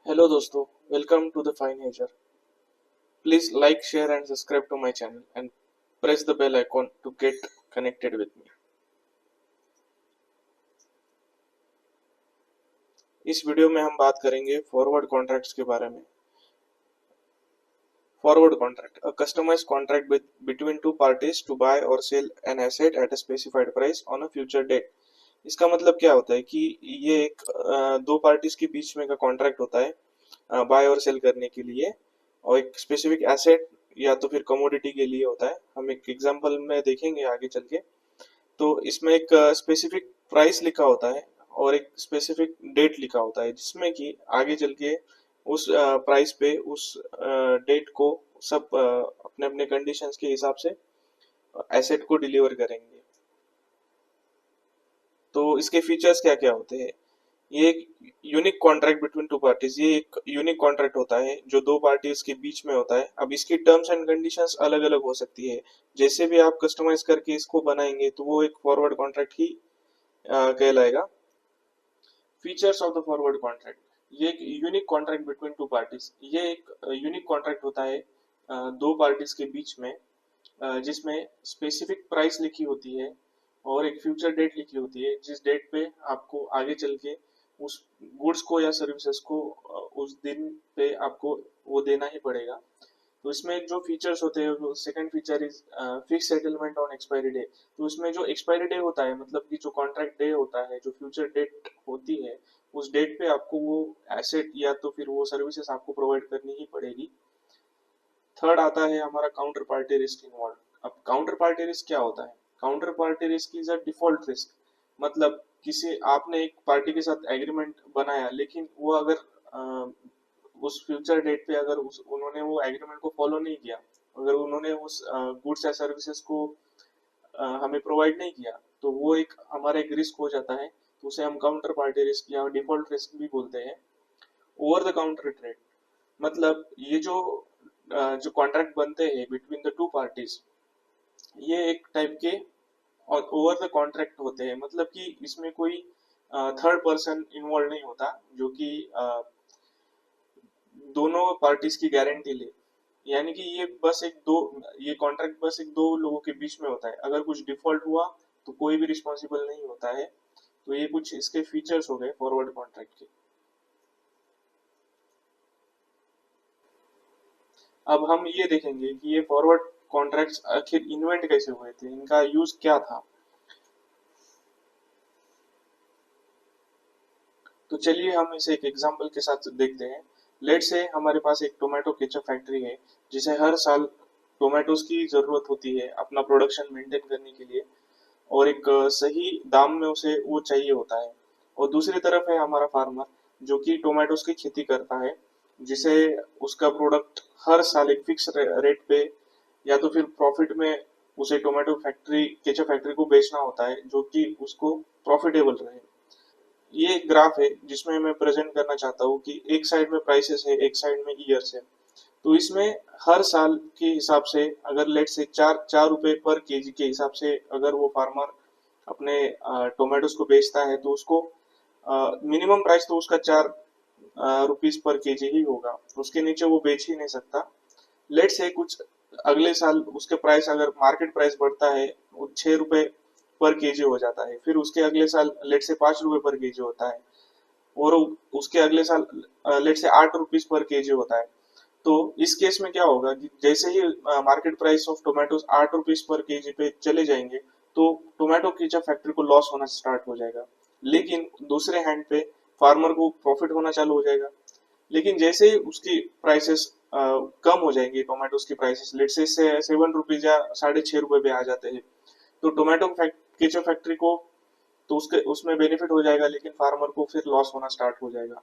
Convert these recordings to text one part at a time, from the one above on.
Hello दोस्तों, welcome to the Fine Hager. Please like, share and subscribe to my channel and press the bell icon to get connected with me. इस video में हम बात करेंगे forward contracts के बारे में। Forward contract, a customized contract between two parties to buy or sell an asset at a specified price on a future date. इसका मतलब क्या होता है कि ये एक दो पार्टीज के बीच में का कॉन्ट्रैक्ट होता है बाय और सेल करने के लिए, और एक स्पेसिफिक एसेट या तो फिर कमोडिटी के लिए होता है। हम एक एग्जांपल में देखेंगे आगे चल के। तो इसमें एक स्पेसिफिक प्राइस लिखा होता है और एक स्पेसिफिक डेट लिखा होता है, जिसमें कि आगे चल के उस प्राइस पे उस डेट को सब अपने अपने कंडीशंस के हिसाब से एसेट को डिलीवर करेंगे। तो इसके फीचर्स क्या क्या होते हैं? ये एक unique contract between two parties, ये एक यूनिक कॉन्ट्रैक्ट होता है जो दो पार्टीज के बीच में होता है। अब इसकी टर्म्स एंड कंडीशंस अलग अलग हो सकती है, जैसे भी आप कस्टमाइज करके इसको बनाएंगे तो वो एक फॉरवर्ड कॉन्ट्रैक्ट ही कहलाएगा। Features of the forward contract, ये एक unique contract between two parties, ये एक यूनिक कॉन्ट्रैक्ट होता है दो पार्टीज के बीच में, जिसमें स्पेसिफिक प्राइस लिखी होती है और एक फ्यूचर डेट लिखी होती है, जिस डेट पे आपको आगे चल के उस गुड्स को या सर्विसेज को उस दिन पे आपको वो देना ही पड़ेगा। तो इसमें जो फीचर्स होते हैं, वो second feature is fix settlement on expiry day. तो इसमें जो एक्सपायरी डे होता है, मतलब कि जो कॉन्ट्रैक्ट डे होता है, जो फ्यूचर डेट होती है, उस डेट पे आपको वो एसेट या तो फिर वो सर्विसेज आपको प्रोवाइड करनी ही पड़ेगी। थर्ड आता है हमारा काउंटर पार्टी रिस्क इन्वॉल्व। अब काउंटर पार्टी रिस्क क्या होता है? Counter party risk is a default risk. मतलब किसी आपने एक पार्टी के साथ एग्रीमेंट बनाया, लेकिन वो अगर उस फ्यूचर डेट पे अगर उन्होंने वो एग्रीमेंट को फॉलो नहीं किया, अगर उन्होंने उस गुड्स या सर्विसेज को हमें प्रोवाइड नहीं किया, तो वो एक हमारा एक रिस्क हो जाता है। तो उसे हम काउंटर पार्टी रिस्क या डिफॉल्ट रिस्क भी बोलते हैं। ओवर द काउंटर ट्रेड, मतलब ये जो कॉन्ट्रैक्ट बनते हैं बिटवीन द टू पार्टीज, ये एक टाइप के ओवर द कॉन्ट्रैक्ट होते हैं। मतलब कि इसमें कोई थर्ड पर्सन इन्वॉल्व नहीं होता जो कि दोनों पार्टीज की गारंटी ले। यानी कि ये कॉन्ट्रैक्ट बस एक दो लोगों के बीच में होता है। अगर कुछ डिफॉल्ट हुआ तो कोई भी रिस्पॉन्सिबल नहीं होता है। तो ये कुछ इसके फीचर्स हो गए फॉरवर्ड कॉन्ट्रैक्ट के। अब हम ये देखेंगे कि ये फॉरवर्ड कॉन्ट्रैक्ट्स आखिर इन्वेंट कैसे हुए थे, इनका यूज क्या था। तो चलिए हम इसे एक एग्जांपल के साथ देखते हैं। लेट से हमारे पास एक टोमेटो केचप फैक्ट्री है, जिसे हर साल टोमेटोज की जरूरत होती है अपना प्रोडक्शन मेंटेन करने के लिए, और एक सही दाम में उसे वो चाहिए होता है। और दूसरी तरफ है हमारा फार्मर, जो कि टोमेटोज की खेती करता है, जिसे उसका प्रोडक्ट हर साल एक फिक्स रेट पे या तो फिर प्रॉफिट में उसे टोमेटो फैक्ट्री केचप फैक्ट्री को बेचना होता है, जो कि उसको प्रॉफिटेबल रहे। ये एक ग्राफ है जिसमें मैं प्रेजेंट करना चाहता हूँ कि एक साइड में प्राइसेस है, एक साइड में ईयर्स है। तो इसमें हर साल के हिसाब से अगर लेट से 4 रुपए पर केजी के हिसाब से अगर वो फार्मर अपने टोमेटोज को बेचता है, तो उसको मिनिमम प्राइस तो उसका 4 रुपीज पर केजी ही होगा, उसके नीचे वो बेच ही नहीं सकता। लेट से कुछ अगले साल उसके प्राइस, अगर मार्केट प्राइस बढ़ता है, वो 6 रुपए पर केजी हो जाता है। फिर उसके अगले साल लेट से 5 रुपए पर केजी होता है, और उसके अगले साल लेट से 8 रुपीज पर केजी होता है। तो इस केस में क्या होगा कि जैसे ही market price of tomatoes 8 rupees per KG पे चले जाएंगे, तो टोमेटो केचप फैक्ट्री को लॉस होना स्टार्ट हो जाएगा। लेकिन दूसरे हैंड पे फार्मर को प्रॉफिट होना चालू हो जाएगा। लेकिन जैसे ही उसकी प्राइसेस कम हो जाएंगी, टोमेटोज की प्राइसेस लेट से 7 रुपीज या 6.5 रुपए पे आ जाते हैं, तो टोमेटो केचप फैक्ट्री को तो उसके उसमें बेनिफिट हो जाएगा, लेकिन फार्मर को फिर लॉस होना स्टार्ट हो जाएगा।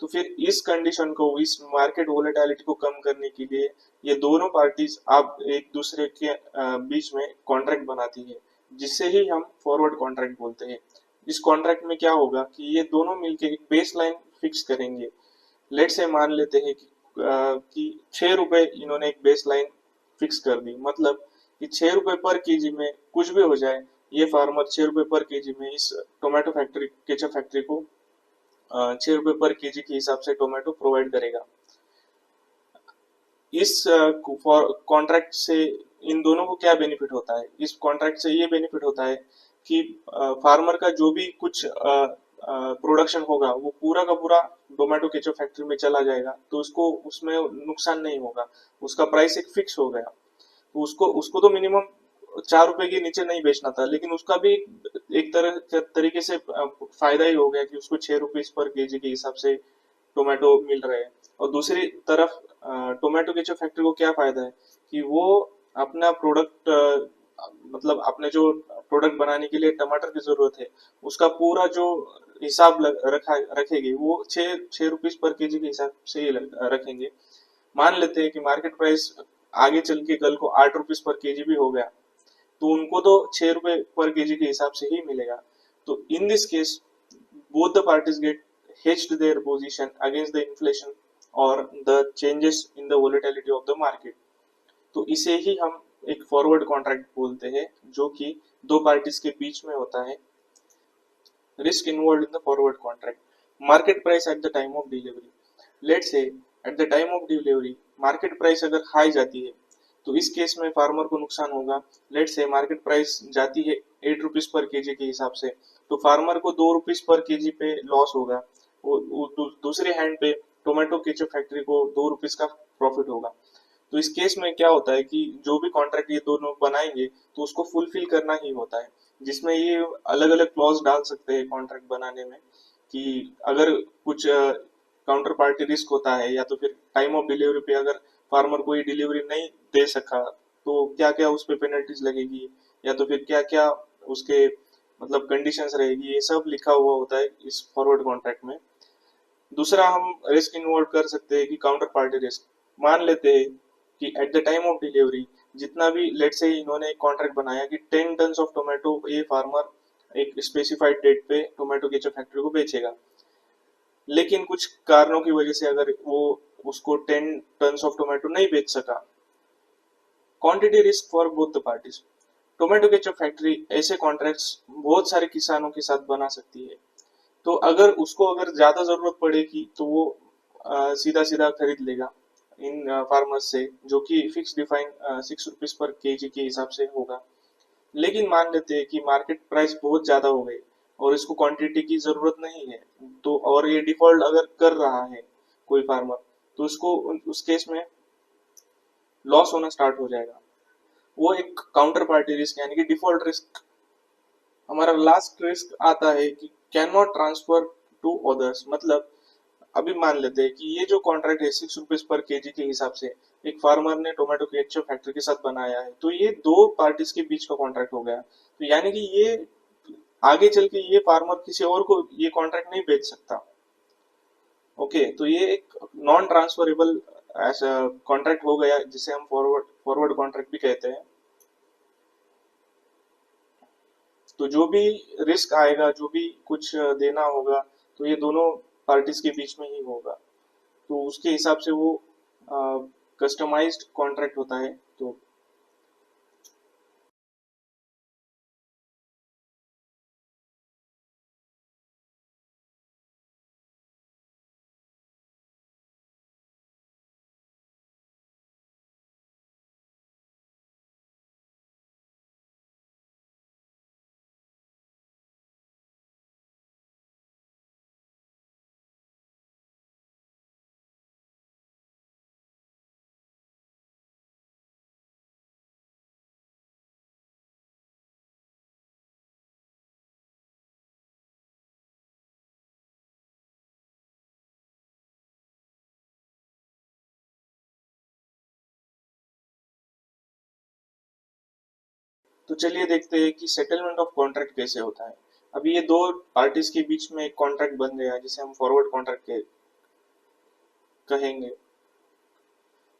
तो फिर इस कंडीशन को, इस मार्केट वोलेटिलिटी को कम करने के लिए ये दोनों पार्टीज आप एक दूसरे के बीच में कॉन्ट्रैक्ट बनाती है, जिससे ही हम फॉरवर्ड कॉन्ट्रैक्ट बोलते हैं। इस कॉन्ट्रैक्ट में क्या होगा कि ये दोनों मिलके एक बेस लाइन फिक्स करेंगे। लेट से मान लेते हैं कि 6 रुपए इन्होंने एक बेस लाइन फिक्स कर दी, मतलब कि 6 रुपए पर केजी में कुछ भी हो जाए, ये फार्मर 6 रुपए पर केजी में इस टोमेटो फैक्ट्री केचप फैक्ट्री को ₹6 पर केजी के हिसाब से टोमेटो प्रोवाइड करेगा। इस कॉन्ट्रैक्ट से इन दोनों को क्या बेनिफिट होता है? इस कॉन्ट्रैक्ट से ये बेनिफिट होता है कि फार्मर का जो भी कुछ प्रोडक्शन होगा वो पूरा का पूरा टोमेटो केचप फैक्ट्री में चला जाएगा, तो उसको उसमें नुकसान नहीं होगा। उसका प्राइस एक फिक्स हो गया, तो उसको उसको तो मिनिमम ₹4 के नीचे नहीं बेचना था, लेकिन उसका भी एक तरह तरीके से फायदा ही हो गया कि उसको ₹6 पर केजी के हिसाब से टोमेटो मिल रहे हैं। और दूसरी तरफ टोमेटो केचप फैक्ट्री को क्या फायदा है कि वो अपना प्रोडक्ट मतलब अपने जो प्रोडक्ट बनाने के लिए टमाटर की जरूरत है उसका पूरा जो हिसाब रखेगी वो छह रुपीस पर केजी के हिसाब से ही रखेंगे। मान लेते हैं कि मार्केट प्राइस आगे चल के कल को ₹8 पर केजी भी हो गया, तो उनको तो ₹6 पर केजी के हिसाब से ही मिलेगा। तो in this case both the parties get hedged their position against the inflation or the changes in the volatility of the market। तो इसे ही हम एक फॉरवर्ड कॉन्ट्रैक्ट बोलते हैं, जो कि दो पार्टीज के बीच में होता है। Risk involve in the forward contract. Market price at the time of delivery. Let's say at the time of delivery market price अगर हाई जाती है तो इस केस में फार्मर को नुकसान होगा। लेट्स से मार्केट प्राइस जाती है ₹8 पर केजी के हिसाब से, तो फार्मर को ₹2 पर केजी पे लॉस होगा। दूसरे हैंड पे टोमेटो केचप फैक्ट्री को ₹2 का प्रॉफिट होगा। तो इस केस में क्या होता है कि जो भी कॉन्ट्रैक्ट ये दोनों बनाएंगे तो उसको फुलफिल करना ही होता है, जिसमें ये अलग अलग क्लॉज डाल सकते हैं कॉन्ट्रैक्ट बनाने में कि अगर कुछ काउंटर पार्टी रिस्क होता है या तो फिर टाइम ऑफ डिलीवरी पे अगर फार्मर कोई डिलीवरी नहीं दे सका तो क्या क्या उस पे पेनल्टीज लगेगी, या तो फिर क्या क्या उसके मतलब कंडीशंस रहेगी, ये सब लिखा हुआ होता है इस फॉरवर्ड कॉन्ट्रैक्ट में। दूसरा हम रिस्क इन्वॉल्व कर सकते हैं कि काउंटर पार्टी रिस्क। मान लेते हैं कि at the time of delivery जितना भी लेट से इन्होंने एक कॉन्ट्रैक्ट बनाया कि 10 टन ऑफ टोमेटो ये फार्मर एक स्पेसिफाइड डेट पे टोमेटो केचप फैक्ट्री को बेचेगा, लेकिन कुछ कारणों की वजह से अगर वो उसको 10 टन ऑफ टोमेटो नहीं बेच सका, quantity risk for both the parties. Tomato ketchup factory ऐसे कॉन्ट्रैक्ट्स बहुत सारे किसानों के साथ बना सकती है, तो अगर उसको अगर ज्यादा जरूरत पड़ेगी तो वो सीधा सीधा खरीद लेगा इन फार्मर्स से, जो कि फिक्स डिफाइन ₹6 पर केजी के हिसाब से होगा। लेकिन मान लेते हैं कि मार्केट प्राइस बहुत ज्यादा हो गई और इसको क्वांटिटी की जरूरत नहीं है, तो और ये डिफॉल्ट अगर कर रहा है कोई फार्मर, तो उसको उस केस में लॉस होना स्टार्ट हो जाएगा। वो एक काउंटर पार्टी रिस्क यानी कि डिफॉल्ट रिस्क। हमारा लास्ट रिस्क आता है कि cannot transfer to others. मतलब अभी मान लेते हैं कि ये जो कॉन्ट्रैक्ट है ₹6 पर केजी के हिसाब से एक फार्मर ने टोमेटो केचप फैक्ट्री के साथ बनाया है, तो ये दो पार्टीज के बीच का कॉन्ट्रैक्ट हो गया। तो यानी कि ये आगे चल के ये फार्मर किसी और को ये कॉन्ट्रैक्ट नहीं बेच सकता। ओके, तो ये एक नॉन ट्रांसफरेबल ऐसा कॉन्ट्रैक्ट हो गया जिसे हम फॉरवर्ड फॉरवर्ड कॉन्ट्रैक्ट भी कहते हैं। तो जो भी रिस्क आएगा, जो भी कुछ देना होगा, तो ये दोनों पार्टीज के बीच में ही होगा, तो उसके हिसाब से वो कस्टमाइज्ड कॉन्ट्रैक्ट होता है। तो तो चलिए देखते हैं कि सेटलमेंट ऑफ कॉन्ट्रैक्ट कैसे होता है। अभी ये दो पार्टीज के बीच में एक कॉन्ट्रैक्ट बन गया जिसे हम फॉरवर्ड कॉन्ट्रैक्ट कहेंगे।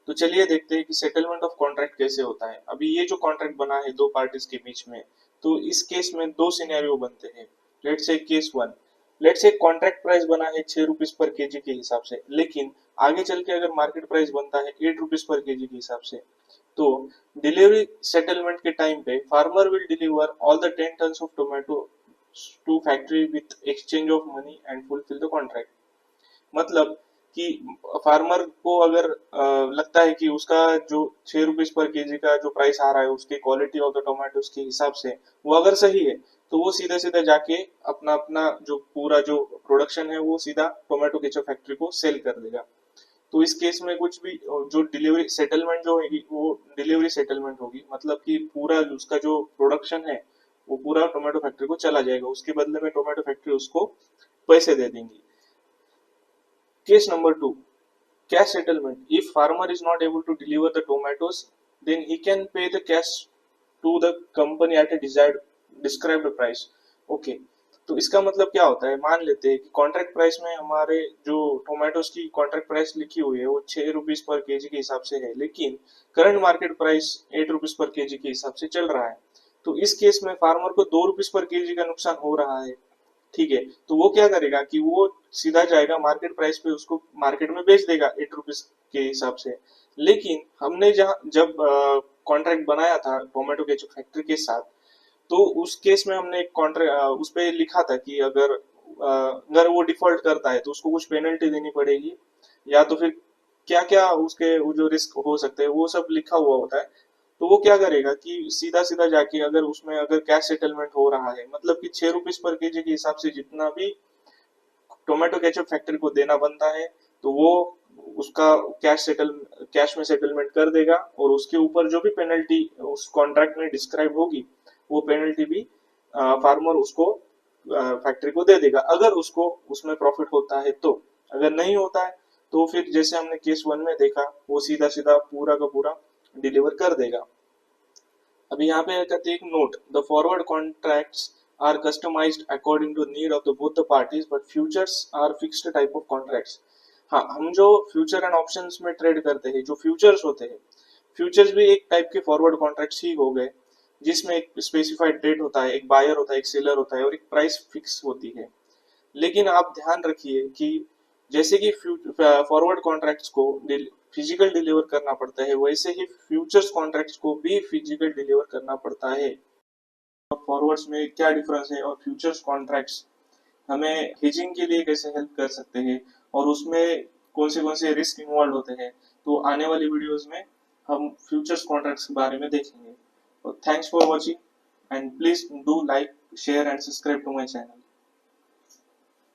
तो चलिए देखते हैं कि सेटलमेंट ऑफ कॉन्ट्रैक्ट कैसे होता है। अभी ये जो कॉन्ट्रैक्ट बना है दो पार्टीज के बीच में, तो इस केस में दो सिनेरियो बनते हैं। Let's say case one, let's say contract price बना है ₹6 पर केजी के हिसाब से, लेकिन आगे चल के अगर मार्केट प्राइस बनता है ₹8 पर केजी के हिसाब से, तो डिलीवरी सेटलमेंट के टाइम पे farmer will deliver all the 10 ton of tomato to factory with exchange of money and fulfill the contract. मतलब कि फार्मर को अगर लगता है कि उसका जो 6 रुपीज पर केजी का जो प्राइस आ रहा है उसकी क्वालिटी ऑफ द टोमेटोज के हिसाब से वो अगर सही है, तो वो सीधे सीधे जाके अपना अपना जो पूरा जो प्रोडक्शन है वो सीधा टोमेटो केचप फैक्ट्री को सेल कर देगा। तो इस केस में कुछ भी जो डिलीवरी सेटलमेंट जो होगी वो डिलीवरी सेटलमेंट होगी, मतलब कि पूरा उसका जो प्रोडक्शन है वो पूरा टोमेटो फैक्ट्री को चला जाएगा, उसके बदले में टोमेटो फैक्ट्री उसको पैसे दे देंगी। Case number 2, cash settlement. If farmer is not able to deliver the tomatoes, then he can pay the cash to the company at a desired described price. Okay, तो इसका मतलब क्या होता है, मान लेते हैं कि कॉन्ट्रैक्ट प्राइस में हमारे जो टोमेटोज की कॉन्ट्रैक्ट प्राइस लिखी हुई है वो 6 रुपीज पर केजी के हिसाब से है, लेकिन current market price 8 rupees per KG के हिसाब से चल रहा है। तो इस केस में फार्मर को 2 रुपीज पर केजी का नुकसान हो रहा है। ठीक है, तो वो क्या करेगा कि वो सीधा जाएगा मार्केट प्राइस पे, उसको मार्केट में बेच देगा 8 रुपीज के हिसाब से। लेकिन हमने जहाँ जब कॉन्ट्रैक्ट बनाया था टोमेटो केचप फैक्ट्री के साथ, तो उस केस में हमने एक कॉन्ट्रैक्ट उस पे लिखा था कि अगर वो डिफॉल्ट करता है तो उसको कुछ पेनल्टी देनी पड़ेगी, या तो फिर क्या क्या उसके वो जो रिस्क हो सकते हैं वो सब लिखा हुआ होता है। तो वो क्या करेगा कि सीधा सीधा जाके अगर उसमें अगर कैश सेटलमेंट हो रहा है, मतलब कि 6 रुपीज पर केजी के हिसाब से जितना भी टोमेटो केचप फैक्ट्री को देना बनता है, तो वो उसका कैश में सेटलमेंट कर देगा, और उसके ऊपर जो भी पेनल्टी उस कॉन्ट्रैक्ट में डिस्क्राइब होगी वो पेनल्टी भी फार्मर उसको फैक्ट्री को दे देगा, अगर उसको उसमें प्रॉफिट होता है तो। अगर नहीं होता है तो फिर जैसे हमने केस 1 में देखा, वो सीधा सीधा पूरा का पूरा डिलीवर कर देगा। अभी यहाँ पे कहते हैं एक note, the forward contracts are customised according to need of the both the parties but futures are fixed type of contracts. हाँ, हम जो फ्यूचर एंड ऑप्शंस में ट्रेड करते हैं, जो फ्यूचर्स होते हैं, फ्यूचर्स भी एक टाइप के फॉरवर्ड कॉन्ट्रैक्ट्स ही हो गए, जिसमें एक स्पेसिफाइड डेट होता है, एक बायर होता है, एक सेलर होता है और एक प्राइस फिक्स होती है। लेकिन आप ध्यान रखिए कि जैसे कि फॉरवर्ड कॉन्ट्रैक्ट्स को फिजिकल डिलीवर करना पड़ता है, वैसे ही फ्यूचर्स कॉन्ट्रैक्ट्स को भी फिजिकल डिलीवर करना पड़ता है। और फॉरवर्ड्स में क्या डिफरेंस है और फ्यूचर्स कॉन्ट्रैक्ट्स हमें हेजिंग के लिए कैसे हेल्प कर सकते हैं, और उसमें कौन से रिस्क इन्वॉल्व होते हैं, तो आने वाली वीडियोस में हम फ्यूचर्स कॉन्ट्रैक्ट्स के बारे में देखेंगे। Thanks for watching and please do like, share and subscribe to my channel.